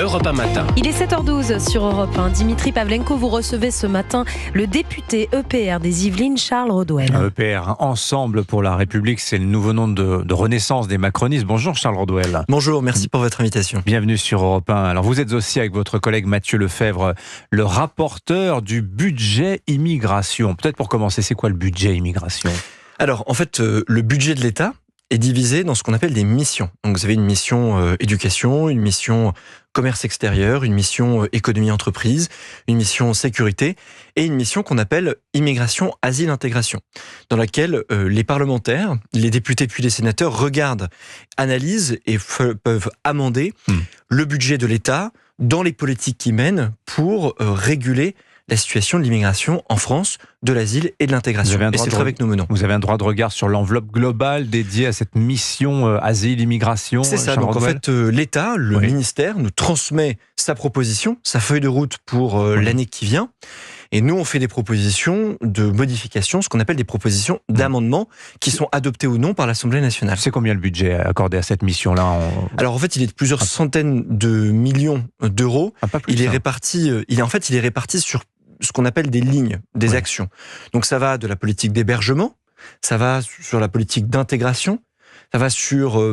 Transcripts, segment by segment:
Europe 1 Matin. Il est 7h12 sur Europe 1. Dimitri Pavlenko, vous recevez ce matin le député EPR des Yvelines, Charles Rodwell. EPR, Ensemble pour la République, c'est le nouveau nom de renaissance des macronistes. Bonjour Charles Rodwell. Bonjour, merci pour votre invitation. Bienvenue sur Europe 1. Alors vous êtes aussi avec votre collègue Mathieu Lefebvre, le rapporteur du budget immigration. Peut-être pour commencer, c'est quoi le budget immigration ? Alors en fait, le budget de l'État est divisé dans ce qu'on appelle des missions. Donc vous avez une mission éducation, une mission commerce extérieur, une mission économie-entreprise, une mission sécurité et une mission qu'on appelle immigration, asile, intégration, dans laquelle les parlementaires, les députés puis les sénateurs regardent, analysent et peuvent amender le budget de l'État dans les politiques qu'ils mènent pour réguler la situation de l'immigration en France, de l'asile et de l'intégration. Et c'est le travail que nous menons. Vous avez un droit de regard sur l'enveloppe globale dédiée à cette mission asile, immigration. C'est ça. Donc en fait, l'État, le ministère, nous transmet sa proposition, sa feuille de route pour l'année qui vient. Et nous, on fait des propositions de modification, ce qu'on appelle des propositions d'amendement, qui sont adoptées ou non par l'Assemblée nationale. C'est combien le budget accordé à cette mission-là Alors en fait, il est de plusieurs centaines de millions d'euros. Il est réparti sur ce qu'on appelle des lignes, des actions. Donc ça va de la politique d'hébergement, ça va sur la politique d'intégration, ça va sur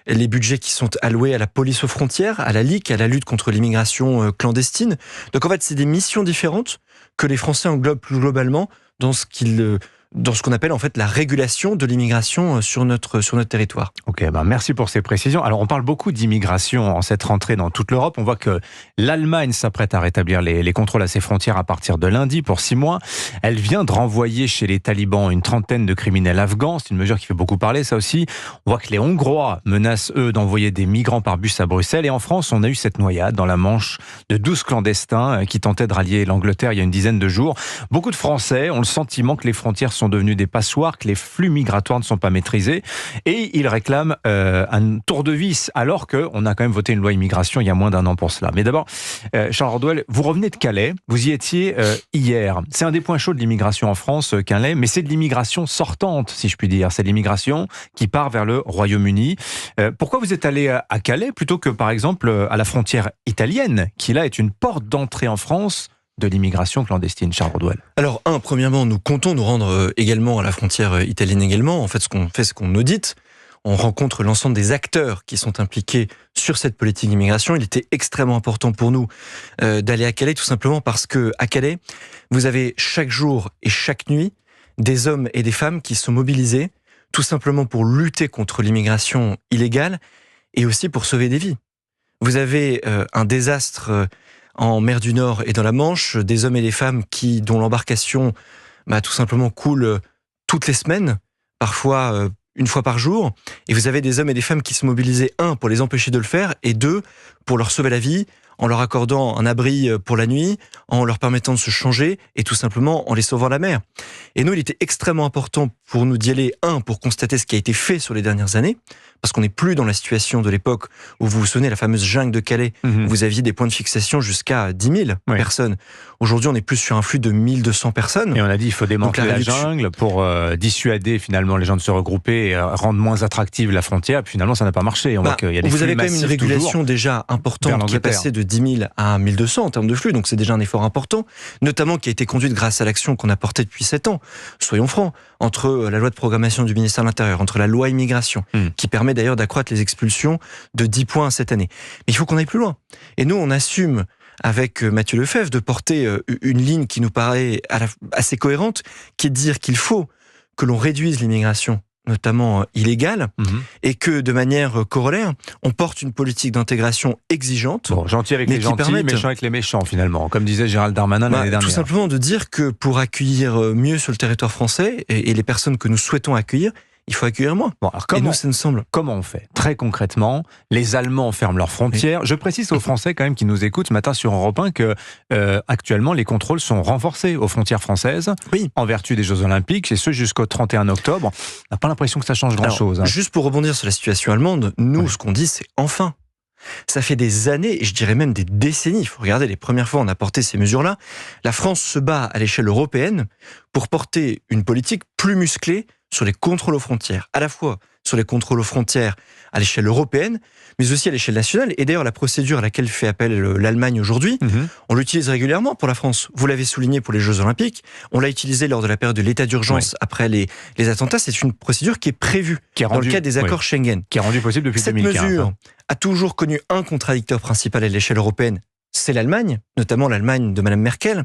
les budgets qui sont alloués à la police aux frontières, à la LIC, à la lutte contre l'immigration clandestine. Donc en fait, c'est des missions différentes que les Français englobent plus globalement dans ce qu'on appelle en fait la régulation de l'immigration sur notre territoire. Ok, merci pour ces précisions. Alors on parle beaucoup d'immigration en cette rentrée dans toute l'Europe. On voit que l'Allemagne s'apprête à rétablir les contrôles à ses frontières à partir de lundi pour 6 mois. Elle vient de renvoyer chez les talibans une trentaine de criminels afghans. C'est une mesure qui fait beaucoup parler, ça aussi. On voit que les Hongrois menacent, eux, d'envoyer des migrants par bus à Bruxelles. Et en France, on a eu cette noyade dans la Manche de 12 clandestins qui tentaient de rallier l'Angleterre il y a une dizaine de jours. Beaucoup de Français ont le sentiment que les frontières sont devenus des passoires, que les flux migratoires ne sont pas maîtrisés et ils réclament un tour de vis alors qu'on a quand même voté une loi immigration il y a moins d'un an pour cela. Mais d'abord, Charles Rodwell, vous revenez de Calais, vous y étiez hier. C'est un des points chauds de l'immigration en France, Calais, mais c'est de l'immigration sortante, si je puis dire. C'est de l'immigration qui part vers le Royaume-Uni. Pourquoi vous êtes allé à Calais plutôt que, par exemple, à la frontière italienne, qui là est une porte d'entrée en France de l'immigration clandestine, Charles Rodwell? Alors, premièrement, nous comptons nous rendre également à la frontière italienne également. En fait, ce qu'on fait, c'est qu'on audite. On rencontre l'ensemble des acteurs qui sont impliqués sur cette politique d'immigration. Il était extrêmement important pour nous d'aller à Calais, tout simplement parce que à Calais, vous avez chaque jour et chaque nuit des hommes et des femmes qui sont mobilisés tout simplement pour lutter contre l'immigration illégale et aussi pour sauver des vies. Vous avez un désastre en mer du Nord et dans la Manche, des hommes et des femmes dont l'embarcation tout simplement coule toutes les semaines, parfois une fois par jour, et vous avez des hommes et des femmes qui se mobilisaient, 1, pour les empêcher de le faire, et 2, pour leur sauver la vie, en leur accordant un abri pour la nuit, en leur permettant de se changer, et tout simplement en les sauvant la mer. Et nous, il était extrêmement important pour nous d'y aller, 1, pour constater ce qui a été fait sur les dernières années, parce qu'on n'est plus dans la situation de l'époque où vous vous souvenez, la fameuse jungle de Calais, où vous aviez des points de fixation jusqu'à 10 000 personnes. Aujourd'hui, on est plus sur un flux de 1 200 personnes. Et on a dit qu'il faut démanteler la jungle pour dissuader finalement les gens de se regrouper et rendre moins attractive la frontière. Puis finalement, ça n'a pas marché. On voit qu'il y a des vous flux avez quand même une régulation déjà importante qui est passée de 10 000 à 1 200 en termes de flux. Donc c'est déjà un effort important, notamment qui a été conduite grâce à l'action qu'on a portée depuis 7 ans. Soyons francs, entre la loi de programmation du ministère de l'Intérieur, entre la loi immigration, qui permet d'ailleurs d'accroître les expulsions de 10 points cette année. Mais il faut qu'on aille plus loin. Et nous, on assume avec Mathieu Lefebvre de porter une ligne qui nous paraît assez cohérente, qui est de dire qu'il faut que l'on réduise l'immigration, notamment illégale, et que de manière corollaire, on porte une politique d'intégration exigeante. Bon, gentil avec les gentils, méchant avec les méchants finalement, comme disait Gérald Darmanin l'année dernière. Tout simplement de dire que pour accueillir mieux sur le territoire français, et les personnes que nous souhaitons accueillir, il faut accueillir moins. Bon, alors et nous, ça nous semble. Comment on fait? Très concrètement, les Allemands ferment leurs frontières. Je précise aux Français quand même qui nous écoutent ce matin sur Europe 1 que actuellement les contrôles sont renforcés aux frontières françaises en vertu des Jeux Olympiques, et ce jusqu'au 31 octobre. On n'a pas l'impression que ça change grand-chose. Juste pour rebondir sur la situation allemande, nous, ce qu'on dit, c'est enfin. Ça fait des années, et je dirais même des décennies, il faut regarder les premières fois où on a porté ces mesures-là, la France se bat à l'échelle européenne pour porter une politique plus musclée sur les contrôles aux frontières, à la fois sur les contrôles aux frontières à l'échelle européenne, mais aussi à l'échelle nationale. Et d'ailleurs, la procédure à laquelle fait appel l'Allemagne aujourd'hui, on l'utilise régulièrement pour la France. Vous l'avez souligné pour les Jeux Olympiques, on l'a utilisé lors de la période de l'état d'urgence après les attentats. C'est une procédure qui est prévue dans le cadre des accords Schengen. Qui est rendue possible depuis 2015. Cette mesure a toujours connu un contradicteur principal à l'échelle européenne, c'est l'Allemagne, notamment l'Allemagne de Mme Merkel.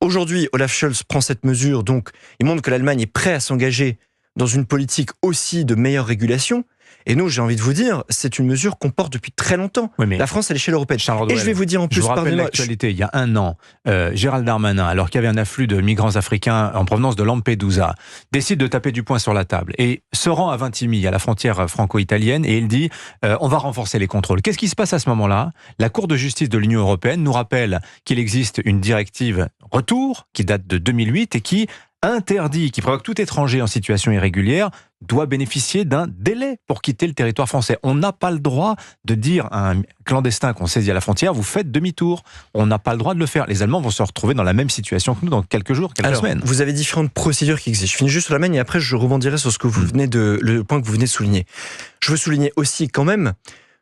Aujourd'hui, Olaf Scholz prend cette mesure, donc il montre que l'Allemagne est prête à s'engager dans une politique aussi de meilleure régulation. Et nous, j'ai envie de vous dire, c'est une mesure qu'on porte depuis très longtemps. Oui, la France à l'échelle européenne. Et je vais vous dire en plus, je vous rappelle l'actualité. Il y a un an, Gérald Darmanin, alors qu'il y avait un afflux de migrants africains en provenance de Lampedusa, décide de taper du poing sur la table et se rend à Vintimille, à la frontière franco-italienne, et il dit on va renforcer les contrôles. Qu'est-ce qui se passe à ce moment-là? La Cour de justice de l'Union européenne nous rappelle qu'il existe une directive retour qui date de 2008 et qui interdit, qui prévoit que tout étranger en situation irrégulière doit bénéficier d'un délai pour quitter le territoire français. On n'a pas le droit de dire à un clandestin qu'on saisit à la frontière, vous faites demi-tour. On n'a pas le droit de le faire. Les Allemands vont se retrouver dans la même situation que nous dans quelques jours, quelques semaines. Vous avez différentes procédures qui existent. Je finis juste sur l'Allemagne et après je rebondirai sur ce que vous venez le point que vous venez de souligner. Je veux souligner aussi quand même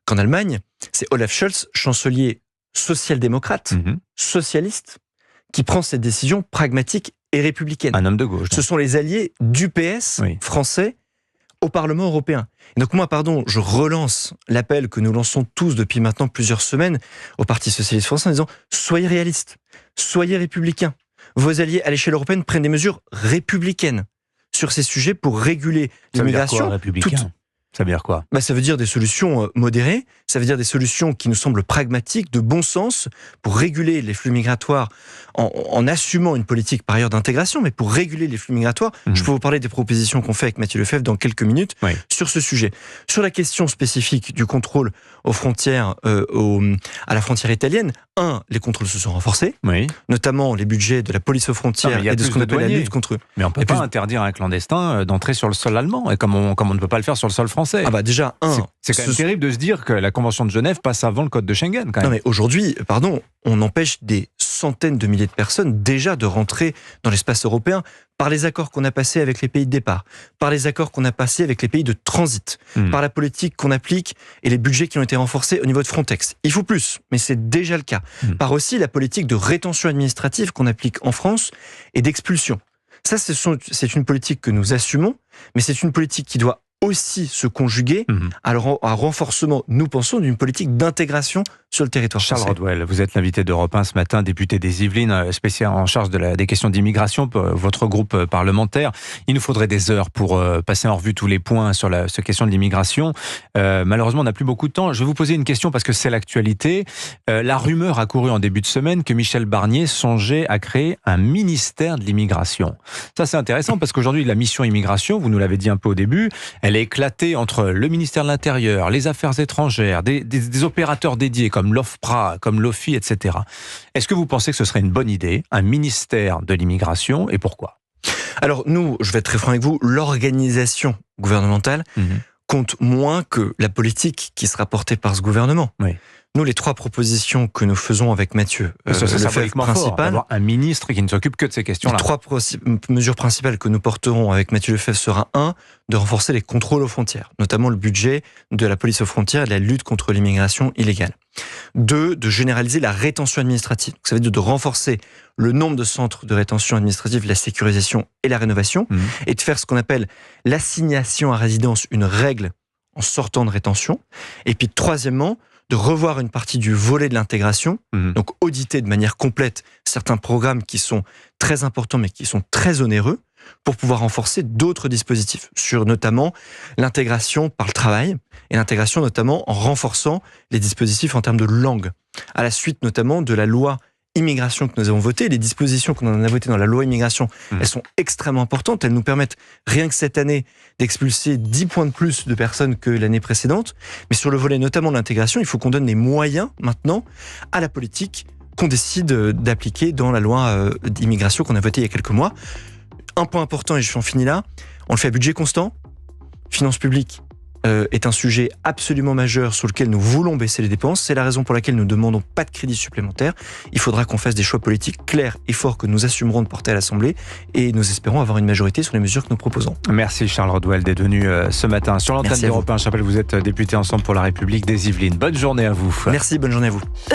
qu'en Allemagne, c'est Olaf Scholz, chancelier social-démocrate, socialiste, qui prend cette décision pragmatique et républicaine. Un homme de gauche. Ce sont les alliés du PS français au Parlement européen. Et donc moi, je relance l'appel que nous lançons tous depuis maintenant plusieurs semaines au Parti socialiste français en disant « Soyez réalistes, soyez républicains. Vos alliés à l'échelle européenne prennent des mesures républicaines sur ces sujets pour réguler l'immigration. » Ça veut dire quoi? Ça veut dire des solutions modérées, ça veut dire des solutions qui nous semblent pragmatiques, de bon sens, pour réguler les flux migratoires en assumant une politique par ailleurs d'intégration, mais pour réguler les flux migratoires. Je peux vous parler des propositions qu'on fait avec Mathieu Lefebvre dans quelques minutes sur ce sujet. Sur la question spécifique du contrôle aux frontières, à la frontière italienne, les contrôles se sont renforcés, notamment les budgets de la police aux frontières et de ce qu'on appelle la lutte contre eux. Mais on ne peut pas interdire à un clandestin d'entrer sur le sol allemand, et comme on ne peut pas le faire sur le sol français. Déjà, c'est quand même terrible de se dire que la Convention de Genève passe avant le Code de Schengen. Quand même. Non, mais aujourd'hui, on empêche des centaines de milliers de personnes déjà de rentrer dans l'espace européen par les accords qu'on a passés avec les pays de départ, par les accords qu'on a passés avec les pays de transit, par la politique qu'on applique et les budgets qui ont été renforcés au niveau de Frontex. Il faut plus, mais c'est déjà le cas. Par aussi la politique de rétention administrative qu'on applique en France et d'expulsion. Ça, c'est une politique que nous assumons, mais c'est une politique qui doit aussi se conjuguer à un renforcement, nous pensons, d'une politique d'intégration sur le territoire français. Charles Rodwell, vous êtes l'invité d'Europe 1 ce matin, député des Yvelines, spécial en charge des questions d'immigration pour votre groupe parlementaire. Il nous faudrait des heures pour passer en revue tous les points sur cette question de l'immigration. Malheureusement, on n'a plus beaucoup de temps. Je vais vous poser une question parce que c'est l'actualité. La rumeur a couru en début de semaine que Michel Barnier songeait à créer un ministère de l'immigration. Ça, c'est intéressant parce qu'aujourd'hui, la mission immigration, vous nous l'avez dit un peu au début, elle est éclatée entre le ministère de l'Intérieur, les Affaires étrangères, des opérateurs dédiés comme l'OFPRA, comme l'OFI, etc. Est-ce que vous pensez que ce serait une bonne idée, un ministère de l'immigration, et pourquoi? Alors nous, je vais être très franc avec vous, l'organisation gouvernementale compte moins que la politique qui sera portée par ce gouvernement. Nous, les 3 propositions que nous faisons avec Mathieu Lefebvre, principal, d'avoir un ministre qui ne s'occupe que de ces questions-là. Les 3 mesures principales que nous porterons avec Mathieu Lefebvre sera de renforcer les contrôles aux frontières, notamment le budget de la police aux frontières et de la lutte contre l'immigration illégale. 2, de généraliser la rétention administrative. Donc, ça veut dire de renforcer le nombre de centres de rétention administrative, la sécurisation et la rénovation, et de faire ce qu'on appelle l'assignation à résidence, une règle en sortant de rétention. Et puis, troisièmement, de revoir une partie du volet de l'intégration, donc auditer de manière complète certains programmes qui sont très importants mais qui sont très onéreux, pour pouvoir renforcer d'autres dispositifs, sur notamment l'intégration par le travail, et l'intégration notamment en renforçant les dispositifs en termes de langue, à la suite notamment de la loi immigration que nous avons votée. Les dispositions qu'on en a votées dans la loi immigration, elles sont extrêmement importantes. Elles nous permettent, rien que cette année, d'expulser 10 points de plus de personnes que l'année précédente. Mais sur le volet notamment de l'intégration, il faut qu'on donne des moyens maintenant à la politique qu'on décide d'appliquer dans la loi d'immigration qu'on a votée il y a quelques mois. Un point important, et je en finis là, on le fait à budget constant, finances publiques est un sujet absolument majeur sur lequel nous voulons baisser les dépenses. C'est la raison pour laquelle nous ne demandons pas de crédit supplémentaire. Il faudra qu'on fasse des choix politiques clairs et forts que nous assumerons de porter à l'Assemblée et nous espérons avoir une majorité sur les mesures que nous proposons. Merci Charles Rodwell d'être venu ce matin sur l'antenne d'Europe 1. Je rappelle, vous êtes député Ensemble pour la République des Yvelines. Bonne journée à vous. Merci, bonne journée à vous.